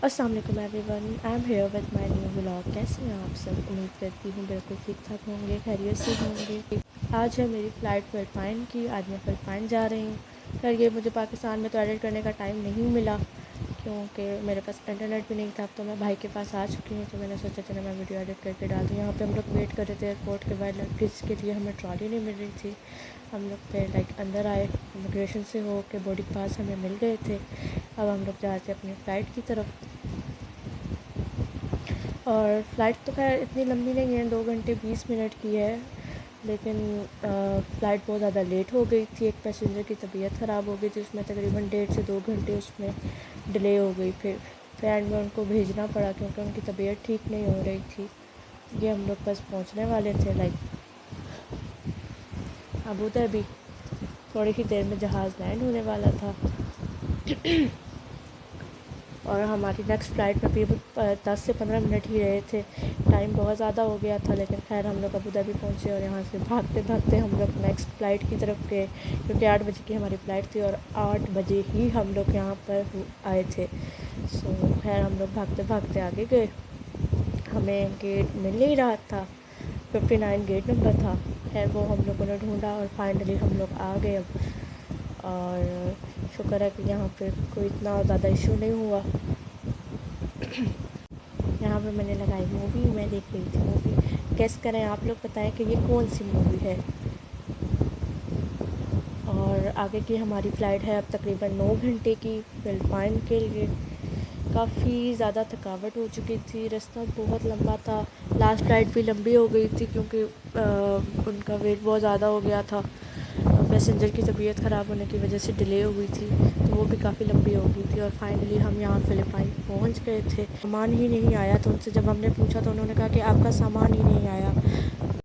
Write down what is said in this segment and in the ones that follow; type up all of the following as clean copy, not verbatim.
अस्सलाम वालेकुम everyone, I am here with my new vlog. कैसे हैं आप सब? उम्मीद करती हूँ बिल्कुल ठीक ठाक होंगे, खैरियत से होंगे। आज है मेरी फ़्लाइट फ़िलिपाइन की। आज मैं फ़िलिपाइन जा रही हूँ। खैर ये मुझे पाकिस्तान में तो एडिट करने का टाइम नहीं मिला क्योंकि मेरे पास इंटरनेट भी नहीं था। अब तो मैं भाई के पास आ चुकी हूँ, तो मैंने सोचा चलो मैं वीडियो एडिट करके डाल दूँ। यहाँ पे हम लोग वेट कर रहे थे एयरपोर्ट के बाद, लगेज के लिए हमें ट्रॉली नहीं मिल रही थी। हम लोग फिर अंदर आए, इमिग्रेशन से हो के बोर्डिंग पास हमें मिल गए थे। अब हम लोग जा रहे थे अपनी फ़्लाइट की तरफ। और फ़्लाइट तो खैर इतनी लंबी नहीं है, 2 घंटे 20 मिनट की है, लेकिन फ़्लाइट बहुत ज़्यादा लेट हो गई थी। एक पैसेंजर की तबीयत ख़राब हो गई थी, उसमें तकरीबन 1.5 से 2 घंटे उसमें डिले हो गई। फिर एंड में उनको भेजना पड़ा क्योंकि उनकी तबीयत ठीक नहीं हो रही थी। ये हम लोग बस पहुंचने वाले थे अबू धाबी। थोड़ी ही देर में जहाज़ लैंड होने वाला था और हमारी नेक्स्ट फ़्लाइट में भी 10 से 15 मिनट ही रहे थे। टाइम बहुत ज़्यादा हो गया था, लेकिन खैर हम लोग अबू धाबी पहुँचे और यहाँ से भागते भागते हम लोग नेक्स्ट फ़्लाइट की तरफ गए, क्योंकि 8 बजे की हमारी फ़्लाइट थी और 8 बजे ही हम लोग यहाँ पर आए थे। सो खैर हम लोग भागते भागते आगे गए। हमें गेट मिल नहीं रहा था, 59 गेट नंबर था। खैर वो हम लोगों ने ढूंढा और फाइनली हम लोग आ गए अब। और शुक्र है कि यहाँ पे कोई इतना ज़्यादा इशू नहीं हुआ। यहाँ पे मैंने लगाई मूवी, मैं देख रही थी मूवी। गेस करें आप लोग, बताएं कि ये कौन सी मूवी है। और आगे की हमारी फ़्लाइट है अब तकरीबन 9 घंटे की फ़िलिपाइन के लिए। काफ़ी ज़्यादा थकावट हो चुकी थी, रास्ता बहुत लंबा था। लास्ट फ़्लाइट भी लंबी हो गई थी क्योंकि उनका वेट बहुत ज़्यादा हो गया था। पैसेंजर की तबीयत ख़राब होने की वजह से डिले हो गई थी, तो वो भी काफ़ी लंबी हो गई थी। और फाइनली हम यहाँ फ़िलिपाइन पहुँच गए थे। सामान ही नहीं आया था। उनसे जब हमने पूछा तो उन्होंने कहा कि आपका सामान ही नहीं आया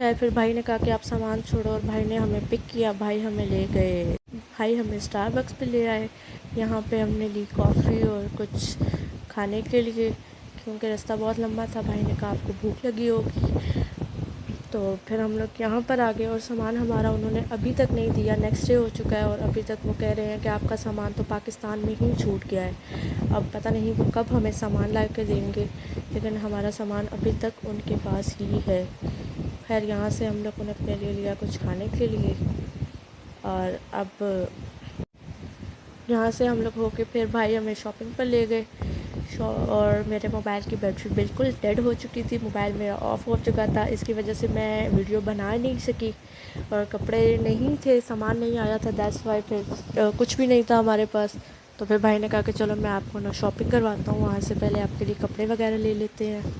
है। फिर भाई ने कहा कि आप सामान छोड़ो, और भाई ने हमें पिक किया। भाई हमें ले गए, भाई हमें स्टारबक्स पे ले आए। यहाँ पे हमने ली कॉफ़ी और कुछ खाने के लिए, क्योंकि रास्ता बहुत लंबा था। भाई ने कहा आपको भूख लगी होगी। तो फिर हम लोग यहाँ पर आ गए और सामान हमारा उन्होंने अभी तक नहीं दिया। नेक्स्ट डे हो चुका है और अभी तक वो कह रहे हैं कि आपका सामान तो पाकिस्तान में ही छूट गया है। अब पता नहीं वो कब हमें सामान ला के देंगे, लेकिन हमारा सामान अभी तक उनके पास ही है। खैर यहाँ से हम लोगों ने अपने लिए लिया कुछ खाने के लिए। और अब यहाँ से हम लोग होके फिर भाई हमें शॉपिंग पर ले गए। और मेरे मोबाइल की बैटरी बिल्कुल डेड हो चुकी थी, मोबाइल मेरा ऑफ़ हो चुका था। इसकी वजह से मैं वीडियो बना नहीं सकी, और कपड़े नहीं थे, सामान नहीं आया था, दैट्स वाई फिर कुछ भी नहीं था हमारे पास। तो फिर भाई ने कहा कि चलो मैं आपको ना शॉपिंग करवाता हूँ, वहाँ से पहले आपके लिए कपड़े वगैरह ले लेते हैं।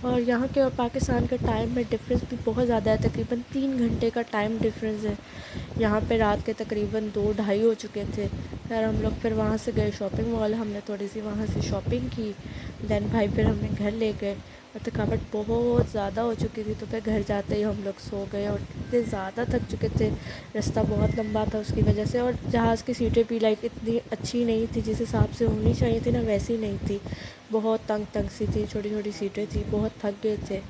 और यहाँ के और पाकिस्तान के टाइम में डिफरेंस भी बहुत ज़्यादा है, तकरीबन 3 घंटे का टाइम डिफरेंस है। यहाँ पे रात के तकरीबन 2 ढाई हो चुके थे। फिर हम लोग फिर वहाँ से गए शॉपिंग मॉल, हमने थोड़ी सी वहाँ से शॉपिंग की। देन भाई फिर हमें घर ले गए, और थकावट बहुत ज़्यादा हो चुकी थी, तो फिर घर जाते ही हम लोग सो गए। और इतने ज़्यादा थक चुके थे, रास्ता बहुत लंबा था उसकी वजह से। और जहाज़ की सीटें भी इतनी अच्छी नहीं थी, जिस हिसाब से होनी चाहिए थी ना, वैसी नहीं थी। बहुत तंग तंग सी थी, छोटी छोटी सीटें थी, बहुत थक गए थे।